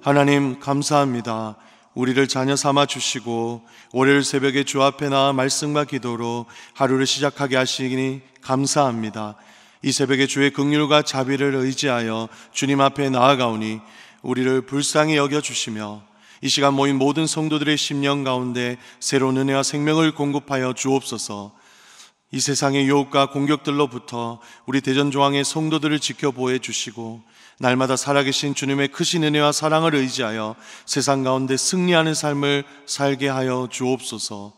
하나님 감사합니다. 우리를 자녀 삼아 주시고 월요일 새벽에 주 앞에 나와 말씀과 기도로 하루를 시작하게 하시니 감사합니다. 이 새벽에 주의 긍휼과 자비를 의지하여 주님 앞에 나아가오니 우리를 불쌍히 여겨주시며 이 시간 모인 모든 성도들의 심령 가운데 새로운 은혜와 생명을 공급하여 주옵소서. 이 세상의 유혹과 공격들로부터 우리 대전조항의 성도들을 지켜보호해 주시고 날마다 살아계신 주님의 크신 은혜와 사랑을 의지하여 세상 가운데 승리하는 삶을 살게 하여 주옵소서.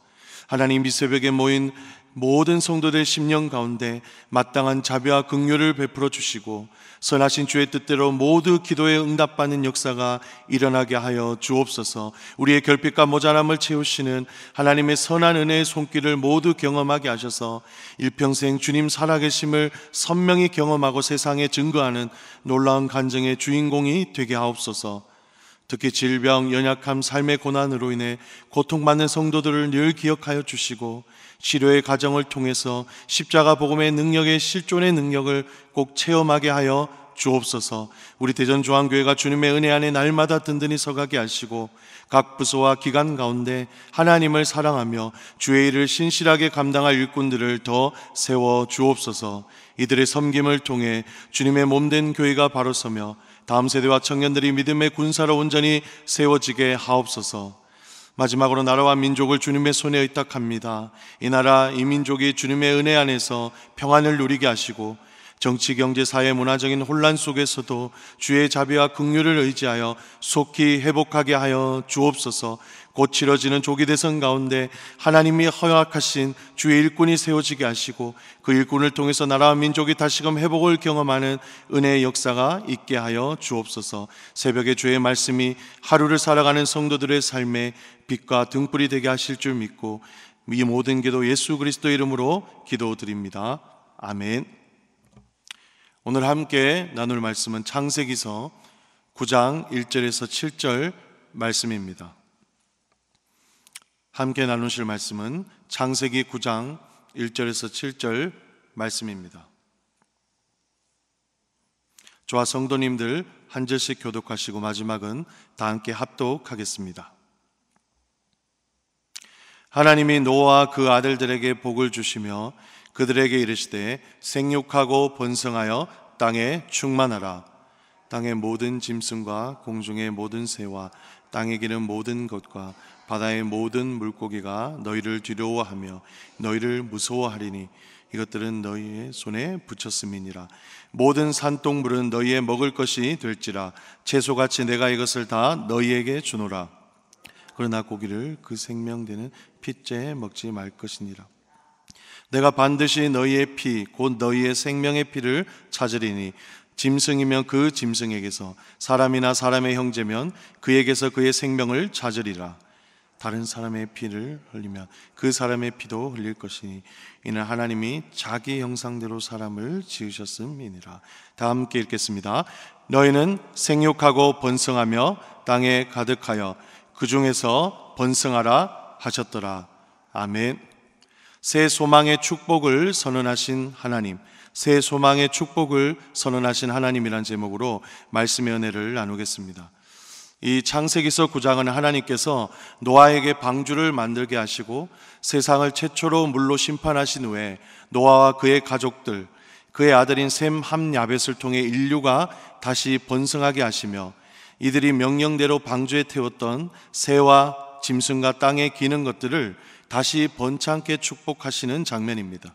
하나님, 이 새벽에 모인 모든 성도들의 심령 가운데 마땅한 자비와 긍휼을 베풀어 주시고 선하신 주의 뜻대로 모두 기도에 응답받는 역사가 일어나게 하여 주옵소서. 우리의 결핍과 모자람을 채우시는 하나님의 선한 은혜의 손길을 모두 경험하게 하셔서 일평생 주님 살아계심을 선명히 경험하고 세상에 증거하는 놀라운 간증의 주인공이 되게 하옵소서. 특히 질병, 연약함, 삶의 고난으로 인해 고통받는 성도들을 늘 기억하여 주시고 치료의 과정을 통해서 십자가 복음의 능력의 실존의 능력을 꼭 체험하게 하여 주옵소서. 우리 대전조항교회가 주님의 은혜 안에 날마다 든든히 서가게 하시고 각 부서와 기관 가운데 하나님을 사랑하며 주의 일을 신실하게 감당할 일꾼들을 더 세워 주옵소서. 이들의 섬김을 통해 주님의 몸된 교회가 바로 서며 다음 세대와 청년들이 믿음의 군사로 온전히 세워지게 하옵소서. 마지막으로 나라와 민족을 주님의 손에 의탁합니다. 이 나라, 이 민족이 주님의 은혜 안에서 평안을 누리게 하시고 정치, 경제, 사회, 문화적인 혼란 속에서도 주의 자비와 긍휼을 의지하여 속히 회복하게 하여 주옵소서. 곧 치러지는 조기 대선 가운데 하나님이 허락하신 주의 일꾼이 세워지게 하시고 그 일꾼을 통해서 나라와 민족이 다시금 회복을 경험하는 은혜의 역사가 있게 하여 주옵소서. 새벽에 주의 말씀이 하루를 살아가는 성도들의 삶에 빛과 등불이 되게 하실 줄 믿고 이 모든 기도 예수 그리스도 이름으로 기도드립니다. 아멘. 오늘 함께 나눌 말씀은 창세기서 9장 1절에서 7절 말씀입니다. 함께 나누실 말씀은 창세기 9장 1절에서 7절 말씀입니다. 저와 성도님들 한 절씩 교독하시고 마지막은 다 함께 합독하겠습니다. 하나님이 노아와 그 아들들에게 복을 주시며 그들에게 이르시되 생육하고 번성하여 땅에 충만하라. 땅의 모든 짐승과 공중의 모든 새와 땅에 기는 모든 것과 바다의 모든 물고기가 너희를 두려워하며 너희를 무서워하리니 이것들은 너희의 손에 붙였음이니라. 모든 산동물은 너희의 먹을 것이 될지라. 채소같이 내가 이것을 다 너희에게 주노라. 그러나 고기를 그 생명되는 핏째에 먹지 말 것이니라. 내가 반드시 너희의 피 곧 너희의 생명의 피를 찾으리니 짐승이면 그 짐승에게서 사람이나 사람의 형제면 그에게서 그의 생명을 찾으리라. 다른 사람의 피를 흘리면 그 사람의 피도 흘릴 것이니 이는 하나님이 자기 형상대로 사람을 지으셨음이니라. 다 함께 읽겠습니다. 너희는 생육하고 번성하며 땅에 가득하여 그 중에서 번성하라 하셨더라. 아멘. 새 소망의 축복을 선언하신 하나님, 새 소망의 축복을 선언하신 하나님이란 제목으로 말씀의 은혜를 나누겠습니다. 이 창세기서 9장은 하나님께서 노아에게 방주를 만들게 하시고 세상을 최초로 물로 심판하신 후에 노아와 그의 가족들, 그의 아들인 셈, 함, 야벳을 통해 인류가 다시 번성하게 하시며 이들이 명령대로 방주에 태웠던 새와 짐승과 땅에 기는 것들을 다시 번창케 축복하시는 장면입니다.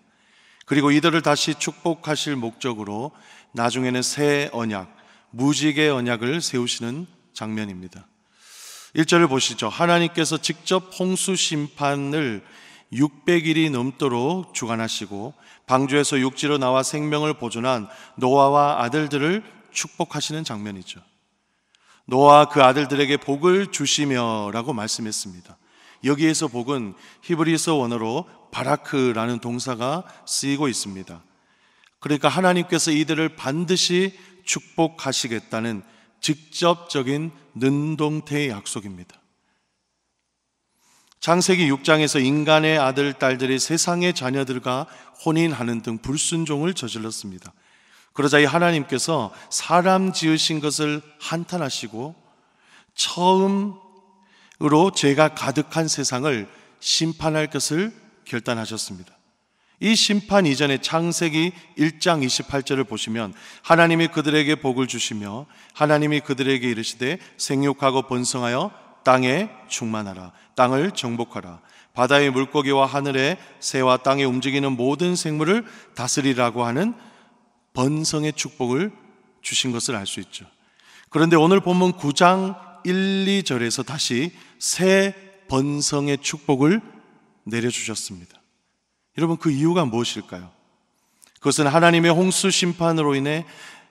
그리고 이들을 다시 축복하실 목적으로 나중에는 새 언약, 무지개 언약을 세우시는 장면입니다. 1절을 보시죠. 하나님께서 직접 홍수 심판을 600일이 넘도록 주관하시고 방주에서 육지로 나와 생명을 보존한 노아와 아들들을 축복하시는 장면이죠. 노아와 그 아들들에게 복을 주시며 라고 말씀했습니다. 여기에서 복은 히브리서 원어로 바라크라는 동사가 쓰이고 있습니다. 그러니까 하나님께서 이들을 반드시 축복하시겠다는 직접적인 능동태의 약속입니다. 창세기 6장에서 인간의 아들, 딸들이 세상의 자녀들과 혼인하는 등 불순종을 저질렀습니다. 그러자 이 하나님께서 사람 지으신 것을 한탄하시고 처음으로 죄가 가득한 세상을 심판할 것을 결단하셨습니다. 이 심판 이전에 창세기 1장 28절을 보시면 하나님이 그들에게 복을 주시며 하나님이 그들에게 이르시되 생육하고 번성하여 땅에 충만하라. 땅을 정복하라. 바다의 물고기와 하늘의 새와 땅에 움직이는 모든 생물을 다스리라고 하는 번성의 축복을 주신 것을 알 수 있죠. 그런데 오늘 본문 9장 1, 2절에서 다시 새 번성의 축복을 내려주셨습니다. 여러분, 그 이유가 무엇일까요? 그것은 하나님의 홍수 심판으로 인해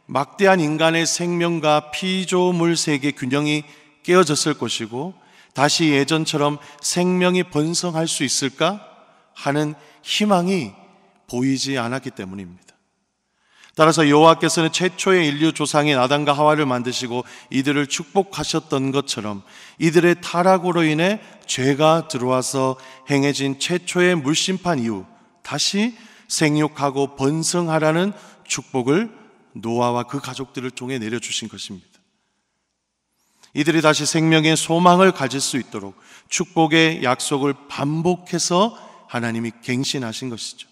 막대한 인간의 생명과 피조물 세계 균형이 깨어졌을 것이고 다시 예전처럼 생명이 번성할 수 있을까 하는 희망이 보이지 않았기 때문입니다. 따라서 여호와께서는 최초의 인류 조상인 아담과 하와를 만드시고 이들을 축복하셨던 것처럼 이들의 타락으로 인해 죄가 들어와서 행해진 최초의 물심판 이후 다시 생육하고 번성하라는 축복을 노아와 그 가족들을 통해 내려주신 것입니다. 이들이 다시 생명의 소망을 가질 수 있도록 축복의 약속을 반복해서 하나님이 갱신하신 것이죠.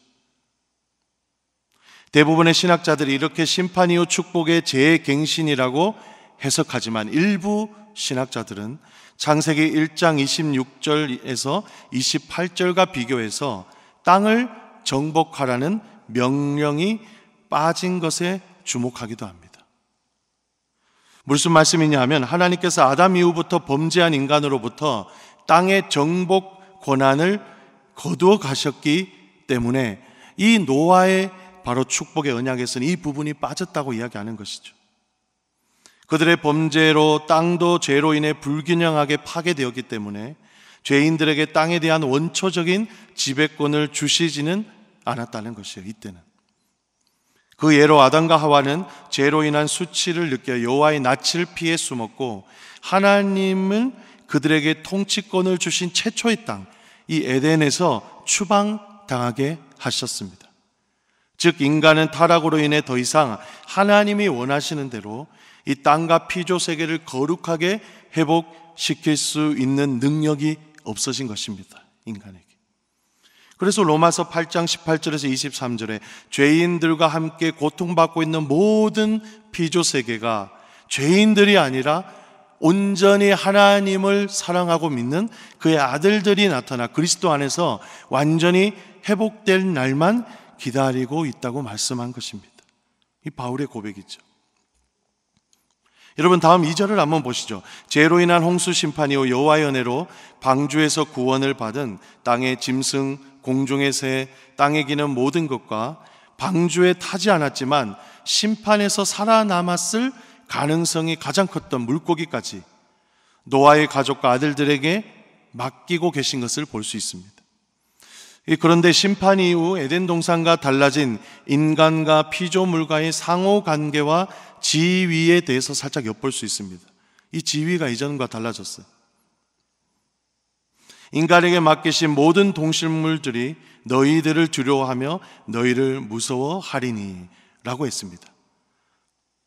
대부분의 신학자들이 이렇게 심판 이후 축복의 재갱신이라고 해석하지만 일부 신학자들은 창세기 1장 26절에서 28절과 비교해서 땅을 정복하라는 명령이 빠진 것에 주목하기도 합니다. 무슨 말씀이냐 하면 하나님께서 아담 이후부터 범죄한 인간으로부터 땅의 정복 권한을 거두어 가셨기 때문에 이 노아의 바로 축복의 언약에서는 이 부분이 빠졌다고 이야기하는 것이죠. 그들의 범죄로 땅도 죄로 인해 불균형하게 파괴되었기 때문에 죄인들에게 땅에 대한 원초적인 지배권을 주시지는 않았다는 것이에요. 이때는 그 예로 아담과 하와는 죄로 인한 수치를 느껴 여호와의 낯을 피해 숨었고 하나님은 그들에게 통치권을 주신 최초의 땅, 이 에덴에서 추방당하게 하셨습니다. 즉 인간은 타락으로 인해 더 이상 하나님이 원하시는 대로 이 땅과 피조 세계를 거룩하게 회복시킬 수 있는 능력이 없어진 것입니다. 인간에게. 그래서 로마서 8장 18절에서 23절에 죄인들과 함께 고통받고 있는 모든 피조 세계가 죄인들이 아니라 온전히 하나님을 사랑하고 믿는 그의 아들들이 나타나 그리스도 안에서 완전히 회복될 날만 기다리고 있다고 말씀한 것입니다. 이 바울의 고백이죠. 여러분, 다음 2절을 한번 보시죠. 죄로 인한 홍수 심판 이후 여호와의 은혜로 방주에서 구원을 받은 땅의 짐승, 공중의 새, 땅에 기는 모든 것과 방주에 타지 않았지만 심판에서 살아남았을 가능성이 가장 컸던 물고기까지 노아의 가족과 아들들에게 맡기고 계신 것을 볼 수 있습니다. 그런데 심판 이후 에덴 동산과 달라진 인간과 피조물과의 상호관계와 지위에 대해서 살짝 엿볼 수 있습니다. 이 지위가 이전과 달라졌어요. 인간에게 맡기신 모든 동식물들이 너희들을 두려워하며 너희를 무서워하리니 라고 했습니다.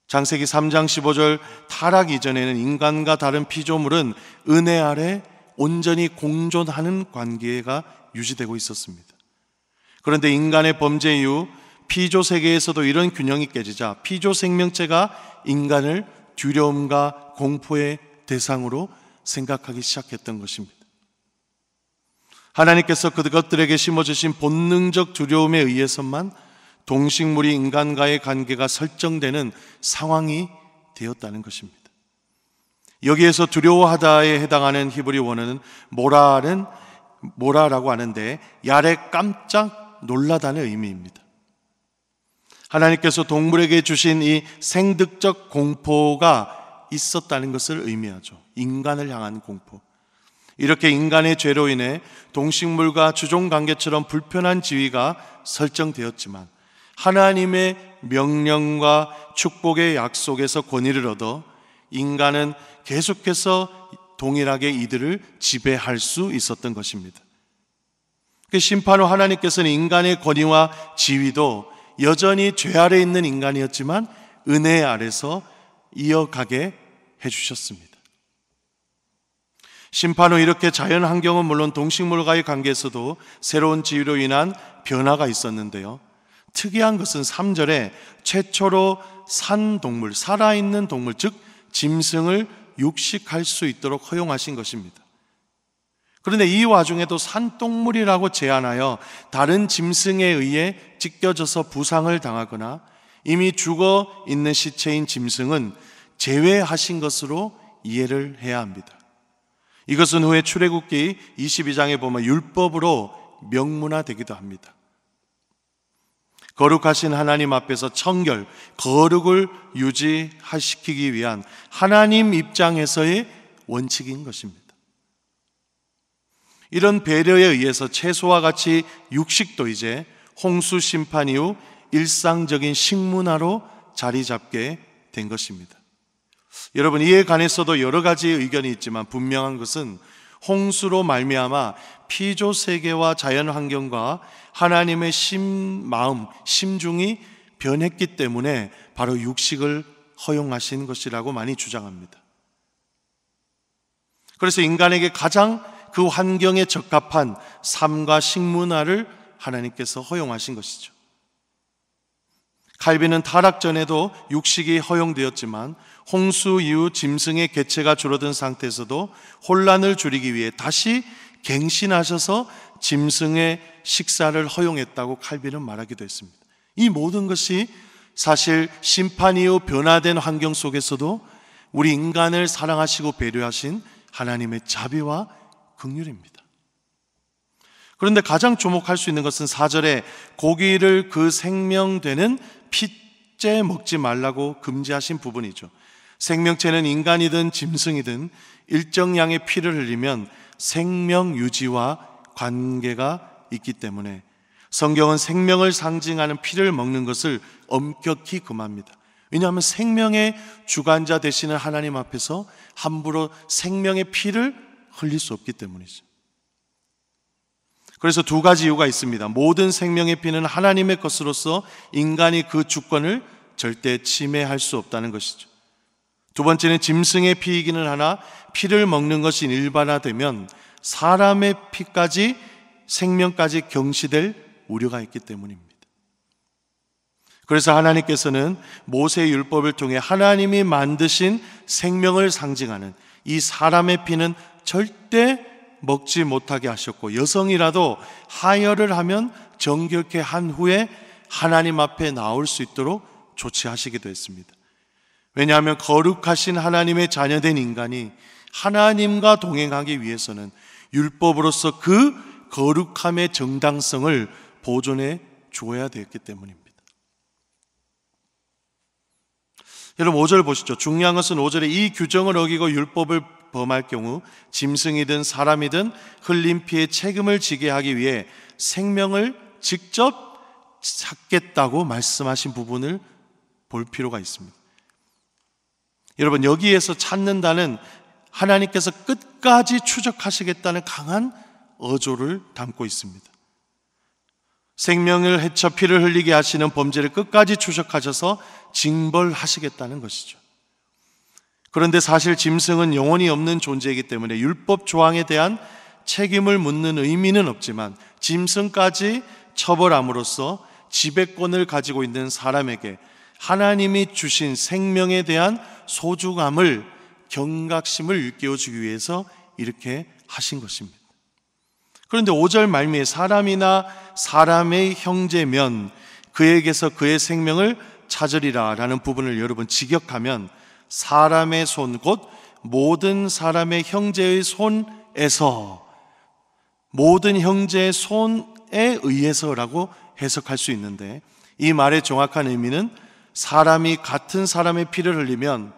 창세기 3장 15절 타락 이전에는 인간과 다른 피조물은 은혜 아래 온전히 공존하는 관계가 유지되고 있었습니다. 그런데 인간의 범죄 이후 피조 세계에서도 이런 균형이 깨지자 피조 생명체가 인간을 두려움과 공포의 대상으로 생각하기 시작했던 것입니다. 하나님께서 그것들에게 심어주신 본능적 두려움에 의해서만 동식물이 인간과의 관계가 설정되는 상황이 되었다는 것입니다. 여기에서 두려워하다에 해당하는 히브리 원어는 모라라고 하는데 야레 깜짝 놀라다는 의미입니다. 하나님께서 동물에게 주신 이 생득적 공포가 있었다는 것을 의미하죠. 인간을 향한 공포. 이렇게 인간의 죄로 인해 동식물과 주종관계처럼 불편한 지위가 설정되었지만 하나님의 명령과 축복의 약속에서 권위를 얻어 인간은 계속해서 동일하게 이들을 지배할 수 있었던 것입니다. 심판 후 하나님께서는 인간의 권위와 지위도 여전히 죄 아래 있는 인간이었지만 은혜 아래서 이어가게 해주셨습니다. 심판 후 이렇게 자연 환경은 물론 동식물과의 관계에서도 새로운 지위로 인한 변화가 있었는데요. 특이한 것은 3절에 최초로 산 동물, 살아있는 동물, 즉 짐승을 육식할 수 있도록 허용하신 것입니다. 그런데 이 와중에도 산동물이라고 제한하여 다른 짐승에 의해 찢겨져서 부상을 당하거나 이미 죽어 있는 시체인 짐승은 제외하신 것으로 이해를 해야 합니다. 이것은 후에 출애굽기 22장에 보면 율법으로 명문화되기도 합니다. 거룩하신 하나님 앞에서 청결, 거룩을 유지시키기 위한 하나님 입장에서의 원칙인 것입니다. 이런 배려에 의해서 채소와 같이 육식도 이제 홍수 심판 이후 일상적인 식문화로 자리 잡게 된 것입니다. 여러분, 이에 관해서도 여러 가지 의견이 있지만 분명한 것은 홍수로 말미암아 피조 세계와 자연 환경과 하나님의 마음, 심중이 변했기 때문에 바로 육식을 허용하신 것이라고 많이 주장합니다. 그래서 인간에게 가장 그 환경에 적합한 삶과 식문화를 하나님께서 허용하신 것이죠. 칼빈은 타락 전에도 육식이 허용되었지만 홍수 이후 짐승의 개체가 줄어든 상태에서도 혼란을 줄이기 위해 다시 갱신하셔서 짐승의 식사를 허용했다고 칼빈은 말하기도 했습니다. 이 모든 것이 사실 심판 이후 변화된 환경 속에서도 우리 인간을 사랑하시고 배려하신 하나님의 자비와 긍휼입니다. 그런데 가장 주목할 수 있는 것은 4절에 고기를 그 생명되는 핏째 먹지 말라고 금지하신 부분이죠. 생명체는 인간이든 짐승이든 일정 양의 피를 흘리면 생명 유지와 관계가 있기 때문에 성경은 생명을 상징하는 피를 먹는 것을 엄격히 금합니다. 왜냐하면 생명의 주관자 되시는 하나님 앞에서 함부로 생명의 피를 흘릴 수 없기 때문이죠. 그래서 두 가지 이유가 있습니다. 모든 생명의 피는 하나님의 것으로서 인간이 그 주권을 절대 침해할 수 없다는 것이죠. 두 번째는 짐승의 피이기는 하나 피를 먹는 것이 일반화되면 사람의 피까지 생명까지 경시될 우려가 있기 때문입니다. 그래서 하나님께서는 모세의 율법을 통해 하나님이 만드신 생명을 상징하는 이 사람의 피는 절대 먹지 못하게 하셨고, 여성이라도 하혈을 하면 정결케 한 후에 하나님 앞에 나올 수 있도록 조치하시기도 했습니다. 왜냐하면 거룩하신 하나님의 자녀된 인간이 하나님과 동행하기 위해서는 율법으로서 그 거룩함의 정당성을 보존해 주어야 되었기 때문입니다. 여러분 5절 보시죠. 중요한 것은 5절에 이 규정을 어기고 율법을 범할 경우 짐승이든 사람이든 흘린 피에 책임을 지게 하기 위해 생명을 직접 찾겠다고 말씀하신 부분을 볼 필요가 있습니다. 여러분 여기에서 찾는다는 하나님께서 끝까지 추적하시겠다는 강한 어조를 담고 있습니다. 생명을 해쳐 피를 흘리게 하시는 범죄를 끝까지 추적하셔서 징벌하시겠다는 것이죠. 그런데 사실 짐승은 영혼이 없는 존재이기 때문에 율법 조항에 대한 책임을 묻는 의미는 없지만 짐승까지 처벌함으로써 지배권을 가지고 있는 사람에게 하나님이 주신 생명에 대한 소중함을, 경각심을 일깨워주기 위해서 이렇게 하신 것입니다. 그런데 5절 말미에 사람이나 사람의 형제면 그에게서 그의 생명을 찾으리라 라는 부분을 여러분 직역하면 사람의 손, 곧 모든 사람의 형제의 손에서, 모든 형제의 손에 의해서라고 해석할 수 있는데, 이 말의 정확한 의미는 사람이 같은 사람의 피를 흘리면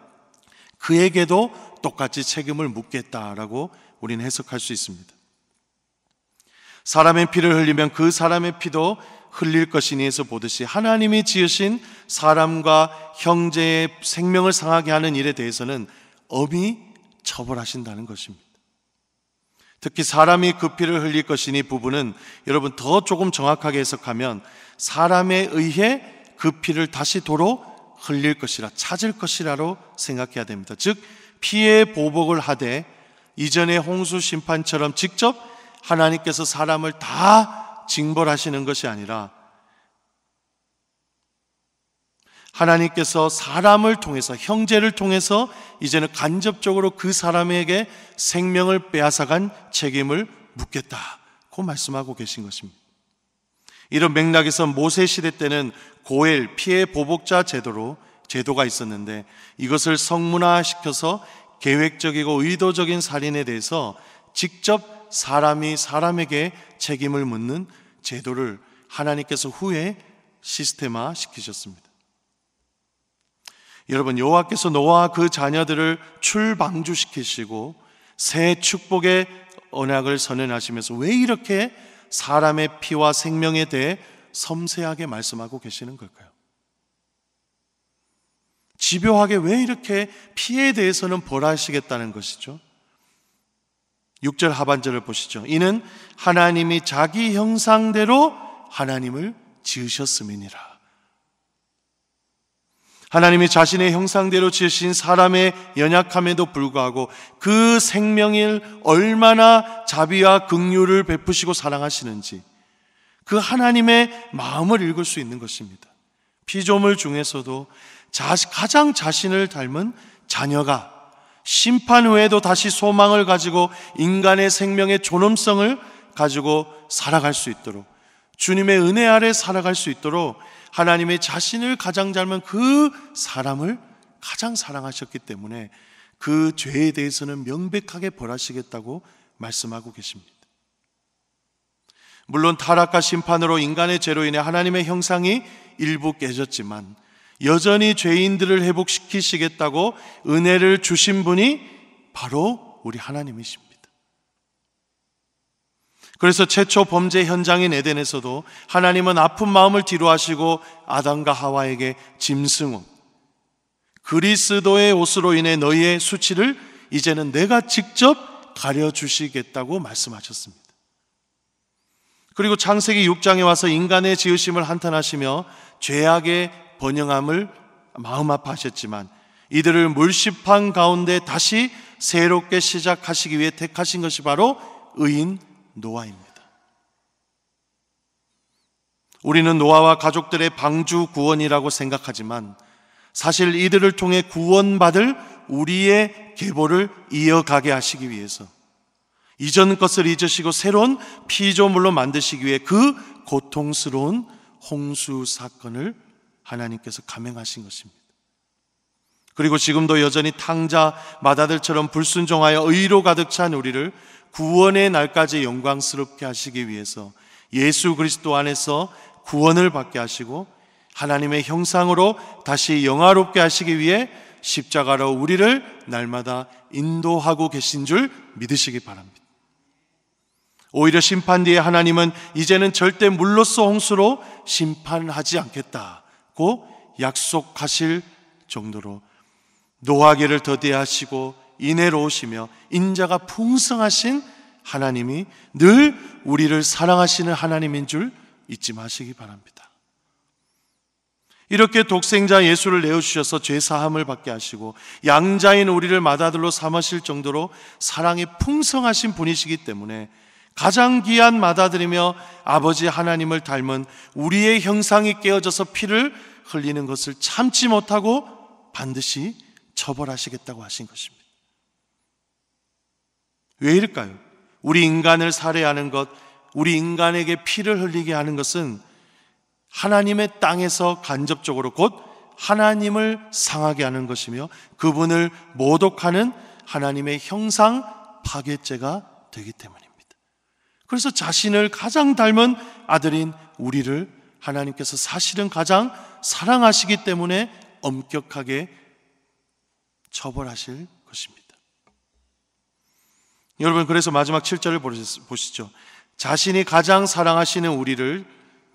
그에게도 똑같이 책임을 묻겠다라고 우리는 해석할 수 있습니다. 사람의 피를 흘리면 그 사람의 피도 흘릴 것이니에서 보듯이 하나님이 지으신 사람과 형제의 생명을 상하게 하는 일에 대해서는 엄히 처벌하신다는 것입니다. 특히 사람이 그 피를 흘릴 것이니 부분은 여러분 더 조금 정확하게 해석하면 사람에 의해 그 피를 다시 도로 흘릴 것이라, 찾을 것이라로 생각해야 됩니다. 즉 피의 보복을 하되 이전의 홍수 심판처럼 직접 하나님께서 사람을 다 징벌하시는 것이 아니라 하나님께서 사람을 통해서, 형제를 통해서 이제는 간접적으로 그 사람에게 생명을 빼앗아간 책임을 묻겠다고 말씀하고 계신 것입니다. 이런 맥락에서 모세 시대 때는 고엘, 피해 보복자 제도가 있었는데 이것을 성문화시켜서 계획적이고 의도적인 살인에 대해서 직접 사람이 사람에게 책임을 묻는 제도를 하나님께서 후에 시스템화 시키셨습니다. 여러분, 여호와께서 노아와 그 자녀들을 출방주시키시고 새 축복의 언약을 선언하시면서 왜 이렇게 사람의 피와 생명에 대해 섬세하게 말씀하고 계시는 걸까요? 집요하게 왜 이렇게 피에 대해서는 벌하시겠다는 것이죠? 6절 하반절을 보시죠. 이는 하나님이 자기 형상대로 하나님을 지으셨음이니라. 하나님이 자신의 형상대로 지으신 사람의 연약함에도 불구하고 그 생명을 얼마나 자비와 긍휼을 베푸시고 사랑하시는지 그 하나님의 마음을 읽을 수 있는 것입니다. 피조물 중에서도 가장 자신을 닮은 자녀가 심판 후에도 다시 소망을 가지고 인간의 생명의 존엄성을 가지고 살아갈 수 있도록, 주님의 은혜 아래 살아갈 수 있도록 하나님의 자신을 가장 닮은 그 사람을 가장 사랑하셨기 때문에 그 죄에 대해서는 명백하게 벌하시겠다고 말씀하고 계십니다. 물론 타락과 심판으로 인간의 죄로 인해 하나님의 형상이 일부 깨졌지만 여전히 죄인들을 회복시키시겠다고 은혜를 주신 분이 바로 우리 하나님이십니다. 그래서 최초 범죄 현장인 에덴에서도 하나님은 아픈 마음을 뒤로하시고 아담과 하와에게 짐승옷, 그리스도의 옷으로 인해 너희의 수치를 이제는 내가 직접 가려주시겠다고 말씀하셨습니다. 그리고 창세기 6장에 와서 인간의 지으심을 한탄하시며 죄악의 번영함을 마음 아파하셨지만 이들을 물심판 가운데 다시 새롭게 시작하시기 위해 택하신 것이 바로 의인 노아입니다. 우리는 노아와 가족들의 방주 구원이라고 생각하지만 사실 이들을 통해 구원받을 우리의 계보를 이어가게 하시기 위해서 이전 것을 잊으시고 새로운 피조물로 만드시기 위해 그 고통스러운 홍수 사건을 하나님께서 감행하신 것입니다. 그리고 지금도 여전히 탕자 마다들처럼 불순종하여 의로 가득 찬 우리를 구원의 날까지 영광스럽게 하시기 위해서 예수 그리스도 안에서 구원을 받게 하시고 하나님의 형상으로 다시 영화롭게 하시기 위해 십자가로 우리를 날마다 인도하고 계신 줄 믿으시기 바랍니다. 오히려 심판 뒤에 하나님은 이제는 절대 물로써 홍수로 심판하지 않겠다고 약속하실 정도로 노하기를 더디하시고 인애로우시며 인자가 풍성하신 하나님이 늘 우리를 사랑하시는 하나님인 줄 잊지 마시기 바랍니다. 이렇게 독생자 예수를 내어주셔서 죄사함을 받게 하시고 양자인 우리를 맏아들로 삼으실 정도로 사랑이 풍성하신 분이시기 때문에 가장 귀한 맏아들이며 아버지 하나님을 닮은 우리의 형상이 깨어져서 피를 흘리는 것을 참지 못하고 반드시 처벌하시겠다고 하신 것입니다. 왜 이럴까요? 우리 인간을 살해하는 것, 우리 인간에게 피를 흘리게 하는 것은 하나님의 땅에서 간접적으로 곧 하나님을 상하게 하는 것이며 그분을 모독하는 하나님의 형상 파괴죄가 되기 때문입니다. 그래서 자신을 가장 닮은 아들인 우리를 하나님께서 사실은 가장 사랑하시기 때문에 엄격하게 처벌하실 것입니다. 여러분, 그래서 마지막 7절을 보시죠. 자신이 가장 사랑하시는 우리를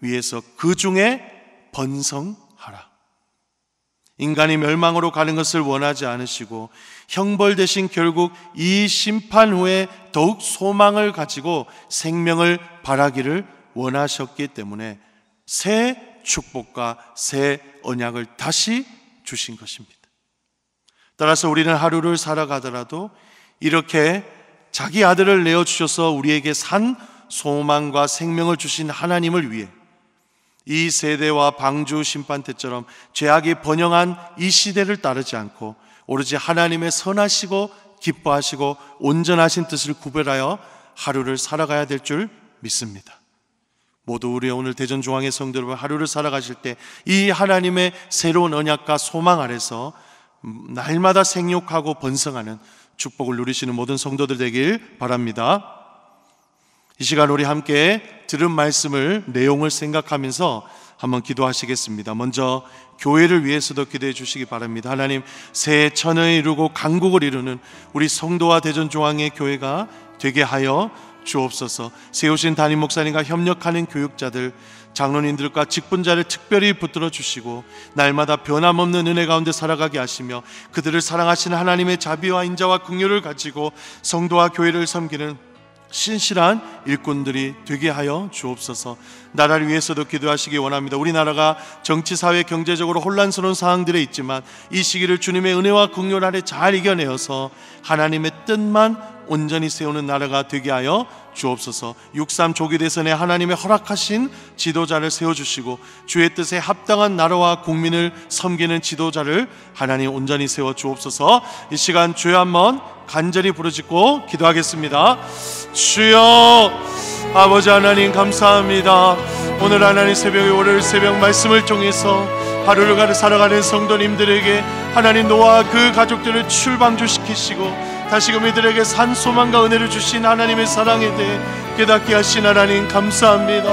위해서 그 중에 번성하라. 인간이 멸망으로 가는 것을 원하지 않으시고 형벌 대신 결국 이 심판 후에 더욱 소망을 가지고 생명을 바라기를 원하셨기 때문에 새 축복과 새 언약을 다시 주신 것입니다. 따라서 우리는 하루를 살아가더라도 이렇게 자기 아들을 내어주셔서 우리에게 산 소망과 생명을 주신 하나님을 위해 이 세대와 방주 심판 때처럼 죄악이 번영한 이 시대를 따르지 않고 오로지 하나님의 선하시고 기뻐하시고 온전하신 뜻을 구별하여 하루를 살아가야 될 줄 믿습니다. 모두 우리 오늘 대전중앙의 성도 여러분, 하루를 살아가실 때 이 하나님의 새로운 언약과 소망 아래서 날마다 생육하고 번성하는 축복을 누리시는 모든 성도들 되길 바랍니다. 이 시간 우리 함께 들은 말씀을 내용을 생각하면서 한번 기도하시겠습니다. 먼저 교회를 위해서도 기도해 주시기 바랍니다. 하나님, 새 천을 이루고 강국을 이루는 우리 성도와 대전중앙의 교회가 되게 하여 주옵소서. 세우신 담임 목사님과 협력하는 교육자들, 장로님들과 직분자를 특별히 붙들어 주시고 날마다 변함없는 은혜 가운데 살아가게 하시며 그들을 사랑하시는 하나님의 자비와 인자와 긍휼을 가지고 성도와 교회를 섬기는 신실한 일꾼들이 되게 하여 주옵소서. 나라를 위해서도 기도하시기 원합니다. 우리나라가 정치, 사회, 경제적으로 혼란스러운 상황들에 있지만 이 시기를 주님의 은혜와 긍휼 아래 잘 이겨내어서 하나님의 뜻만 온전히 세우는 나라가 되게 하여 주옵소서. 6.3 조기 대선에 하나님의 허락하신 지도자를 세워주시고 주의 뜻에 합당한 나라와 국민을 섬기는 지도자를 하나님 온전히 세워 주옵소서. 이 시간 주여 한번 간절히 부르짖고 기도하겠습니다. 주여, 아버지 하나님 감사합니다. 오늘 하나님 새벽에 월요일 새벽 말씀을 통해서 하루를 살아가는 성도님들에게 하나님 노아와 그 가족들을 출방주시키시고 다시금 이들에게 산 소망과 은혜를 주신 하나님의 사랑에 대해 깨닫게 하신 하나님 감사합니다.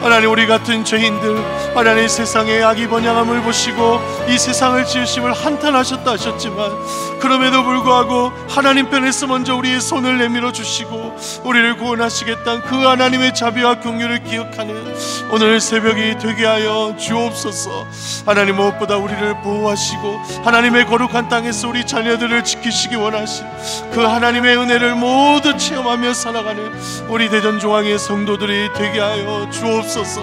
하나님, 우리 같은 죄인들, 하나님 세상의 악이 번영함을 보시고 이 세상을 지으심을 한탄하셨다 하셨지만 그럼에도 불구하고 하나님 편에서 먼저 우리의 손을 내밀어 주시고 우리를 구원하시겠다는 그 하나님의 자비와 긍휼을 기억하는 오늘 새벽이 되게 하여 주옵소서. 하나님, 무엇보다 우리를 보호하시고 하나님의 거룩한 땅에서 우리 자녀들을 지키시기 원하신 그 하나님의 은혜를 모두 체험하며 살아가는 우리 대전중앙의 성도들이 되게 하여 주옵소서.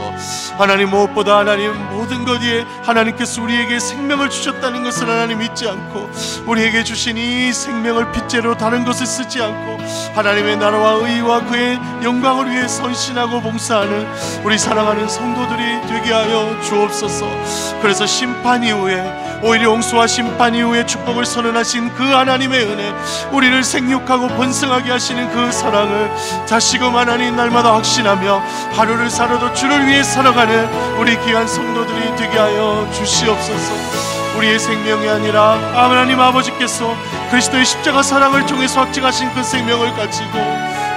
하나님, 무엇보다 하나님 모든 것 위에 하나님께서 우리에게 생명을 주셨다는 것을 하나님 잊지 않고 우리에게 주신 이 생명을 빚제로 다른 것을 쓰지 않고 하나님의 나라와 의와 그의 영광을 위해 선신하고 봉사하는 우리 사랑하는 성도들이 되게 하여 주옵소서. 그래서 심판 이후에 오히려 용서와 심판 이후에 축복을 선언하신 그 하나님의 은혜, 우리를 생육하고 번성하게 하시는 그 사랑을 다시금 하나님 날마다 확신하며 하루를 살아도 주를 위해 살아가는 우리 귀한 성도들이 되게 하여 주시옵소서. 우리의 생명이 아니라 하나님 아버지께서 그리스도의 십자가 사랑을 통해서 확증하신 그 생명을 가지고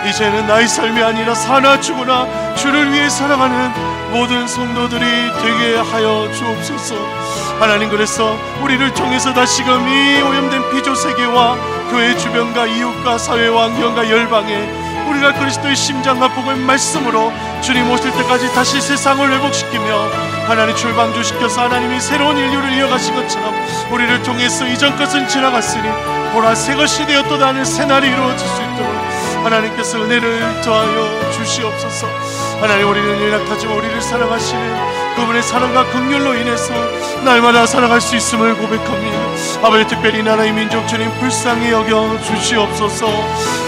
이제는 나의 삶이 아니라 사나 죽으나 주를 위해 살아가는 모든 성도들이 되게 하여 주옵소서. 하나님, 그래서 우리를 통해서 다시금 이 오염된 피조 세계와 교회 주변과 이웃과 사회와 환경과 열방에 우리가 그리스도의 심장과 복음의 말씀으로 주님 오실 때까지 다시 세상을 회복시키며 하나님 출방주시켜서 하나님이 새로운 인류를 이어가신 것처럼 우리를 통해서 이전 것은 지나갔으니 보라 새 것이 되었도다 하는 새날이 이루어질 수 있도록 하나님께서 은혜를 더하여 주시옵소서. 하나님, 우리는 연약하지만 우리를 사랑하시는 그분의 사랑과 긍휼로 인해서 날마다 살아갈 수 있음을 고백합니다. 아버지, 특별히 나라의 민족 주님 불쌍히 여겨 주시옵소서.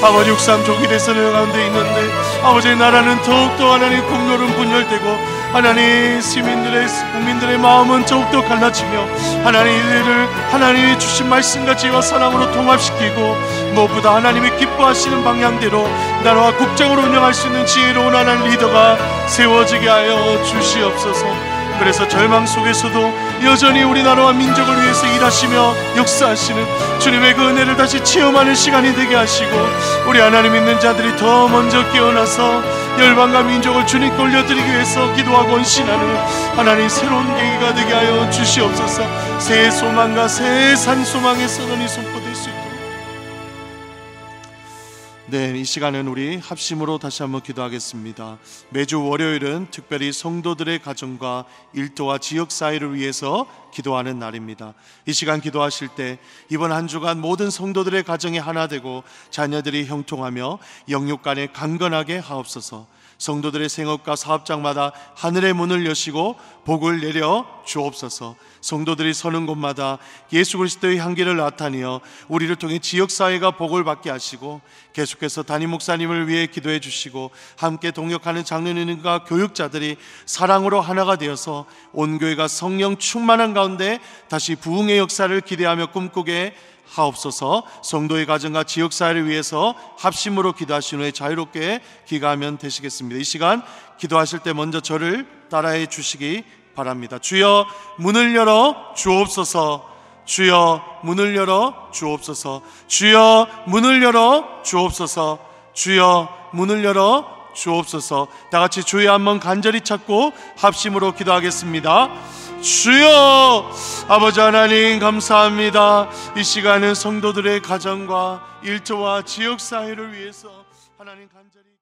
아버지, 6.3 조기 대선을 가운데 있는데 아버지의 나라는 더욱더 하나님 국론은 분열되고 하나님 시민들의 국민들의 마음은 더욱더 갈라지며 하나님 이들을 하나님이 주신 말씀과 지혜와 사랑으로 통합시키고 무엇보다 하나님이 기뻐하시는 방향대로 나라와 국정을 운영할 수 있는 지혜로운 하나님 리더가 세워지게 하여 주시옵소서. 그래서 절망 속에서도 여전히 우리나라와 민족을 위해서 일하시며 역사하시는 주님의 그 은혜를 다시 체험하는 시간이 되게 하시고 우리 하나님 믿는 자들이 더 먼저 깨어나서 열방과 민족을 주님께 올려드리기 위해서 기도하고 헌신하는 하나님 새로운 계기가 되게 하여 주시옵소서. 새 소망과 새 산소망의 선언이 선포될 수 있도록. 네, 이 시간은 우리 합심으로 다시 한번 기도하겠습니다. 매주 월요일은 특별히 성도들의 가정과 일터와 지역 사회를 위해서 기도하는 날입니다. 이 시간 기도하실 때 이번 한 주간 모든 성도들의 가정이 하나 되고 자녀들이 형통하며 영육 간에 강건하게 하옵소서. 성도들의 생업과 사업장마다 하늘의 문을 여시고 복을 내려 주옵소서. 성도들이 서는 곳마다 예수 그리스도의 향기를 나타내어 우리를 통해 지역사회가 복을 받게 하시고, 계속해서 담임 목사님을 위해 기도해 주시고, 함께 동역하는 장로님과 교육자들이 사랑으로 하나가 되어서 온 교회가 성령 충만한 가운데 다시 부흥의 역사를 기대하며 꿈꾸게 하옵소서. 성도의 가정과 지역사회를 위해서 합심으로 기도하신 후에 자유롭게 귀가하면 되시겠습니다. 이 시간 기도하실 때 먼저 저를 따라해 주시기 바랍니다. 주여 문을 열어 주옵소서. 주여 문을 열어 주옵소서. 주여 문을 열어 주옵소서. 주여 문을 열어 주옵소서. 다 같이 주여 한번 간절히 찾고 합심으로 기도하겠습니다. 주여, 아버지 하나님 감사합니다. 이 시간은 성도들의 가정과 일터와 지역사회를 위해서 하나님 간절히